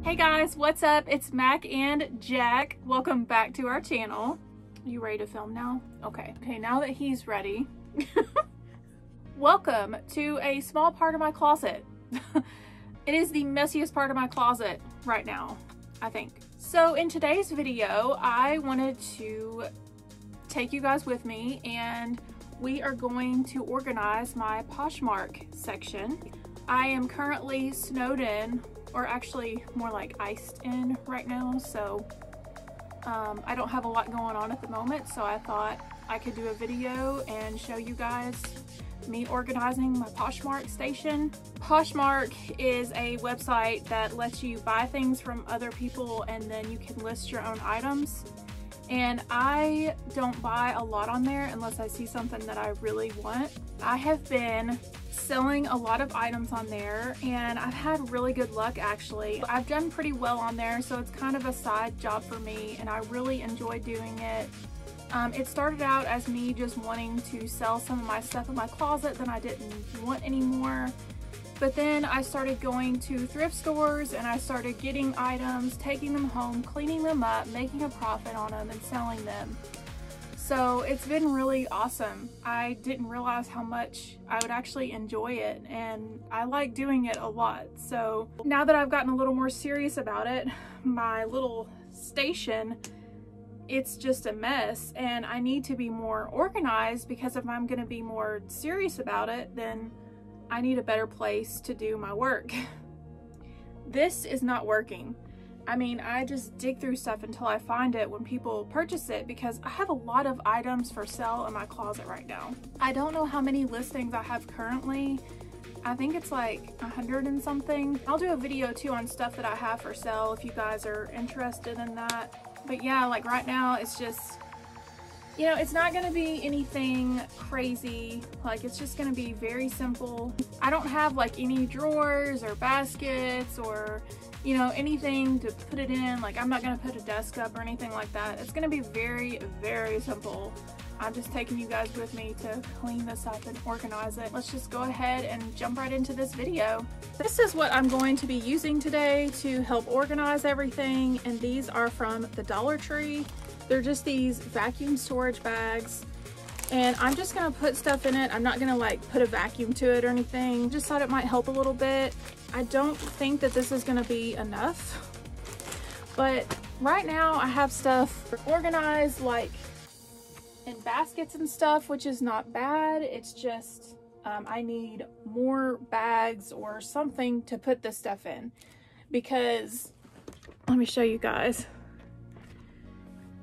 Hey guys, what's up? It's Mac and Jack. Welcome back to our channel. You ready to film now? Okay, now that he's ready. Welcome to a small part of my closet. It is the messiest part of my closet right now, I think. So in today's video, I wanted to take you guys with me and we are going to organize my Poshmark section. I am currently snowed in, or actually more like iced in right now, so I don't have a lot going on at the moment, so I thought I could do a video and show you guys me organizing my Poshmark station. Poshmark is a website that lets you buy things from other people and then you can list your own items. And I don't buy a lot on there unless I see something that I really want. I have been selling a lot of items on there and I've had really good luck actually. I've done pretty well on there, so it's kind of a side job for me and I really enjoy doing it. It started out as me just wanting to sell some of my stuff in my closet that I didn't want anymore. But then I started going to thrift stores and I started getting items, taking them home, cleaning them up, making a profit on them and selling them. So it's been really awesome. I didn't realize how much I would actually enjoy it and I like doing it a lot. So now that I've gotten a little more serious about it, my little station, it's just a mess and I need to be more organized, because if I'm gonna be more serious about it, then I need a better place to do my work. This is not working. I mean, I just dig through stuff until I find it when people purchase it, because I have a lot of items for sale in my closet right now. I don't know how many listings I have currently. I think it's like 100 and something. I'll do a video too on stuff that I have for sale if you guys are interested in that. But yeah, like right now it's just, you know, it's not gonna be anything crazy. Like, it's just gonna be very simple. I don't have like any drawers or baskets or, you know, anything to put it in. Like, I'm not gonna put a desk up or anything like that. It's gonna be very, very simple. I'm just taking you guys with me to clean this up and organize it. Let's just go ahead and jump right into this video. This is what I'm going to be using today to help organize everything, and these are from the Dollar Tree. They're just these vacuum storage bags, and I'm just gonna put stuff in it. I'm not gonna like put a vacuum to it or anything. Just thought it might help a little bit. I don't think that this is gonna be enough, but right now I have stuff organized like in baskets and stuff, which is not bad. It's just I need more bags or something to put this stuff in, because let me show you guys.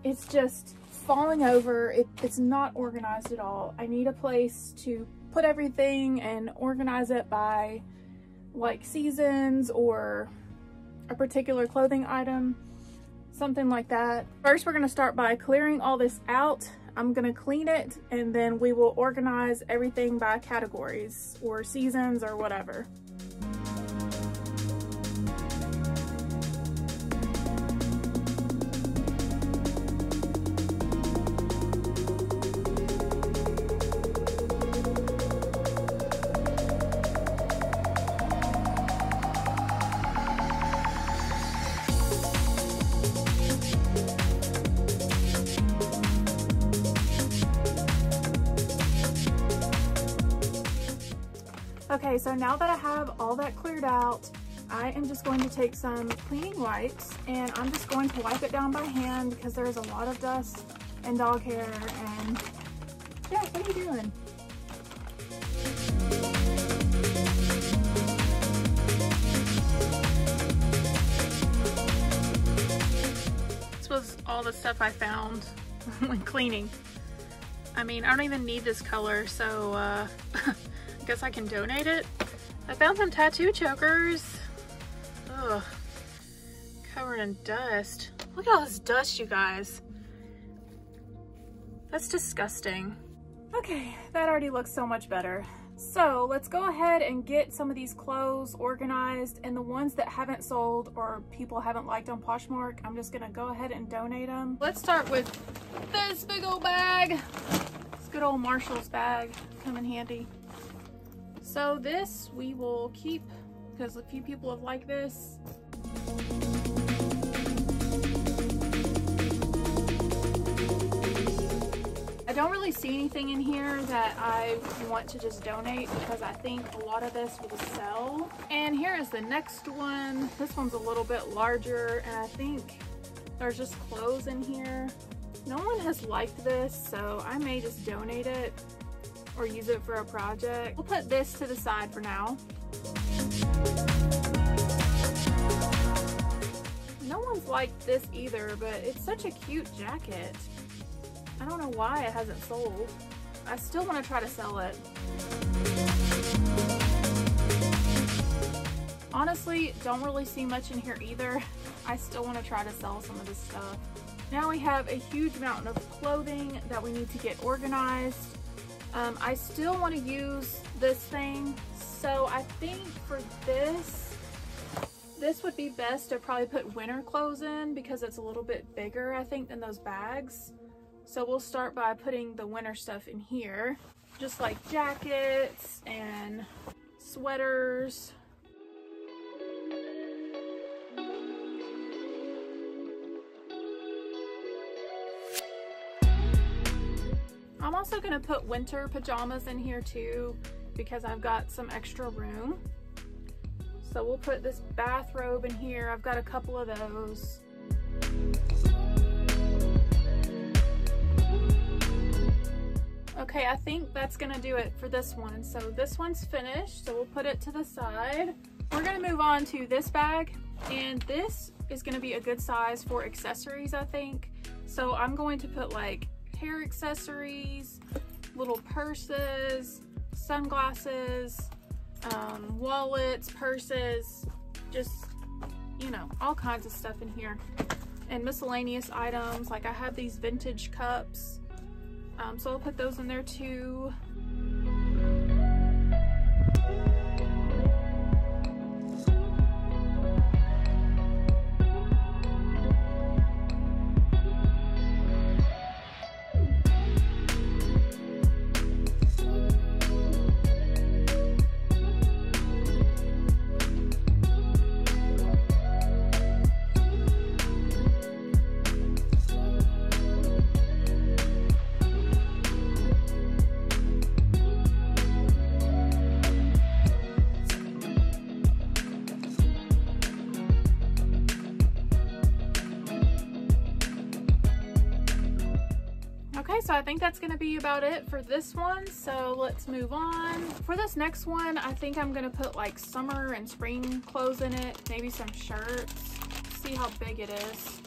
It's just falling over. It's not organized at all. I need a place to put everything and organize it by like seasons or a particular clothing item, something like that. First, we're gonna start by clearing all this out. I'm gonna clean it and then we will organize everything by categories or seasons or whatever. Okay, so now that I have all that cleared out, I am just going to take some cleaning wipes and I'm just going to wipe it down by hand because there's a lot of dust and dog hair and yeah, what are you doing? This was all the stuff I found when cleaning. I mean, I don't even need this color, so I guess I can donate it. I found some tattoo chokers. Ugh, covered in dust. Look at all this dust, you guys. That's disgusting. Okay, that already looks so much better. So let's go ahead and get some of these clothes organized, and the ones that haven't sold or people haven't liked on Poshmark, I'm just gonna go ahead and donate them. Let's start with this big old bag. This good old Marshall's bag, come in handy. So this we will keep because a few people have liked this. don't really see anything in here that I want to just donate because I think a lot of this will sell. And here is the next one. This one's a little bit larger, and I think there's just clothes in here. No one has liked this, so I may just donate it or use it for a project. We'll put this to the side for now. No one's liked this either, but it's such a cute jacket. I don't know why it hasn't sold. I still want to try to sell it. Honestly, don't really see much in here either. I still want to try to sell some of this stuff. Now we have a huge mountain of clothing that we need to get organized. I still want to use this thing, so I think for this would be best to probably put winter clothes in because it's a little bit bigger, I think, than those bags. So we'll start by putting the winter stuff in here, just like jackets and sweaters. I'm also gonna put winter pajamas in here too because I've got some extra room. So we'll put this bathrobe in here. I've got a couple of those. Okay, I think that's gonna do it for this one. So this one's finished, so we'll put it to the side. We're gonna move on to this bag, and this is gonna be a good size for accessories, I think. So I'm going to put like hair accessories, little purses, sunglasses, wallets, purses, just, you know, all kinds of stuff in here. And miscellaneous items, like I have these vintage cups. So I'll put those in there too. Okay, so I think that's gonna be about it for this one, so let's move on. For this next one, I think I'm gonna put like summer and spring clothes in it, maybe some shirts. See how big it is.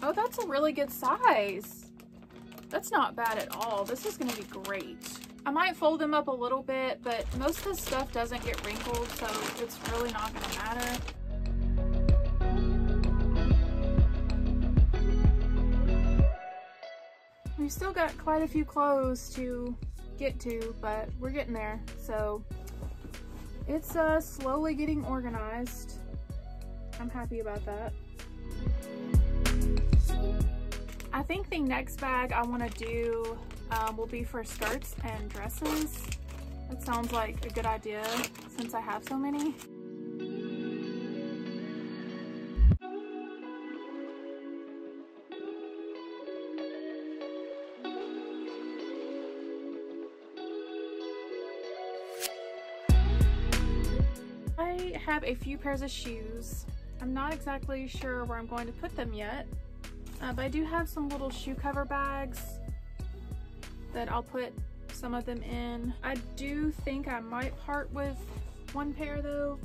Oh, that's a really good size. That's not bad at all. This is gonna be great. I might fold them up a little bit, but most of the stuff doesn't get wrinkled, so it's really not gonna matter. We've still got quite a few clothes to get to, but we're getting there. So it's slowly getting organized. I'm happy about that. I think the next bag I want to do will be for skirts and dresses. That sounds like a good idea since I have so many. I have a few pairs of shoes. I'm not exactly sure where I'm going to put them yet, but I do have some little shoe cover bags that I'll put some of them in. I do think I might part with one pair though,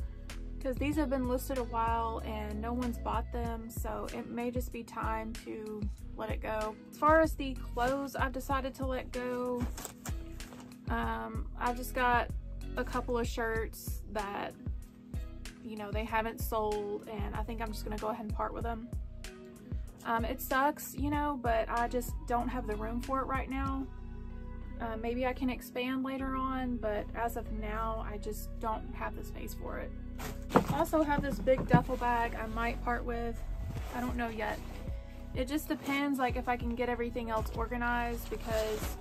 because these have been listed a while and no one's bought them, so it may just be time to let it go. As far as the clothes I've decided to let go, I've just got a couple of shirts that, you know, they haven't sold, and I think I'm just gonna go ahead and part with them. It sucks, you know, but I just don't have the room for it right now. Maybe I can expand later on, but as of now, I just don't have the space for it. I also have this big duffel bag I might part with. I don't know yet. It just depends, like, if I can get everything else organized, because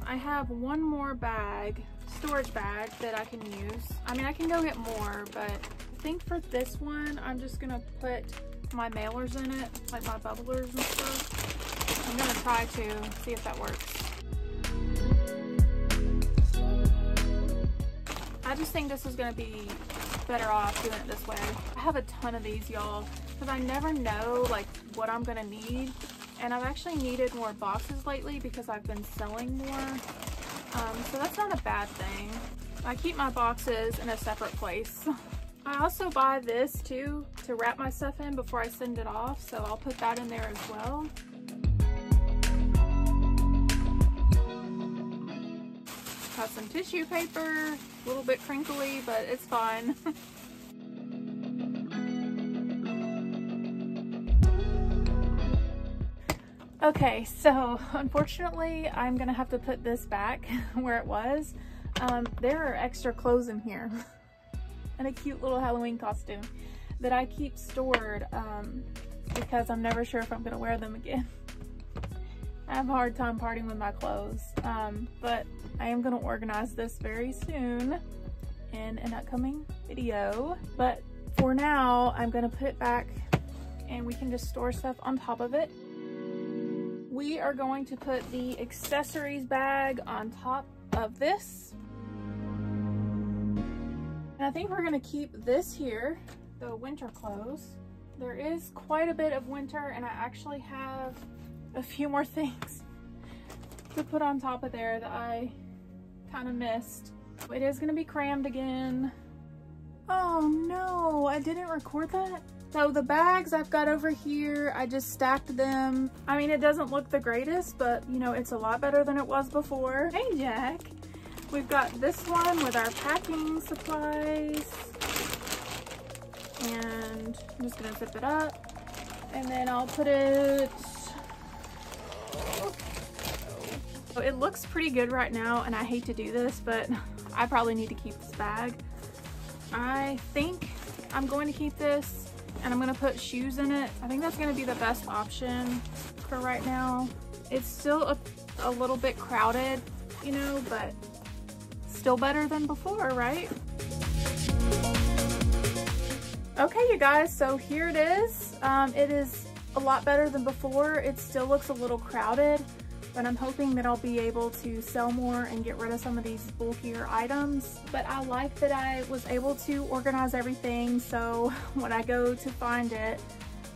I have one more bag, storage bag, that I can use. I mean, I can go get more, but I think for this one, I'm just gonna put my mailers in it, like my bubblers and stuff. I'm gonna try to see if that works. I just think this is gonna be better off doing it this way. I have a ton of these, y'all, because I never know like what I'm gonna need, and I've actually needed more boxes lately because I've been selling more, so that's not a bad thing. I keep my boxes in a separate place. I also buy this too to wrap my stuff in before I send it off, so I'll put that in there as well. Got some tissue paper, a little bit crinkly, but it's fine. Okay, so unfortunately I'm gonna have to put this back where it was. There are extra clothes in here and a cute little Halloween costume that I keep stored because I'm never sure if I'm gonna wear them again. I have a hard time parting with my clothes, but I am gonna organize this very soon in an upcoming video. But for now, I'm gonna put it back and we can just store stuff on top of it. We are going to put the accessories bag on top of this. And I think we're gonna keep this here, the winter clothes. There is quite a bit of winter, and I actually have a few more things to put on top of there that I kind of missed. It is gonna be crammed again. Oh no, I didn't record that. So the bags I've got over here, I just stacked them. I mean, it doesn't look the greatest, but you know, it's a lot better than it was before. Hey, Jack. We've got this one with our packing supplies. And I'm just gonna zip it up. And then I'll put it... So it looks pretty good right now, and I hate to do this, but I probably need to keep this bag. I think I'm going to keep this, and I'm gonna put shoes in it. I think that's gonna be the best option for right now. It's still a little bit crowded, you know, but still better than before, right? Okay, you guys, so here it is. It is a lot better than before. It still looks a little crowded, but I'm hoping that I'll be able to sell more and get rid of some of these bulkier items. But I like that I was able to organize everything, so when I go to find it,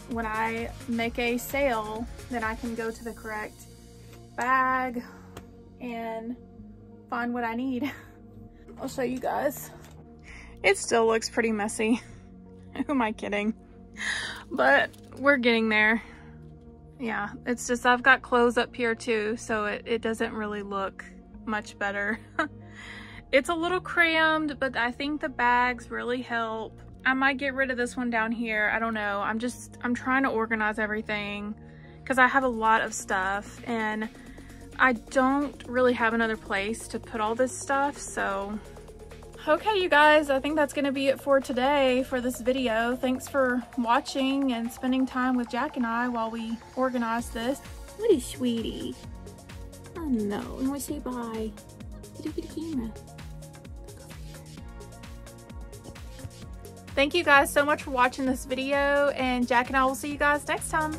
when I make a sale, then I can go to the correct bag and find what I need. I'll show you guys. It still looks pretty messy. Who am I kidding? But we're getting there. Yeah, it's just I've got clothes up here too, so it doesn't really look much better. It's a little crammed, but I think the bags really help. I might get rid of this one down here. I don't know. I'm trying to organize everything because I have a lot of stuff and I don't really have another place to put all this stuff, so. Okay, you guys, I think that's gonna be it for today for this video. Thanks for watching and spending time with Jack and I while we organize this. What is sweetie? Oh no, you wanna say bye? Look at the camera. Thank you guys so much for watching this video, and Jack and I will see you guys next time.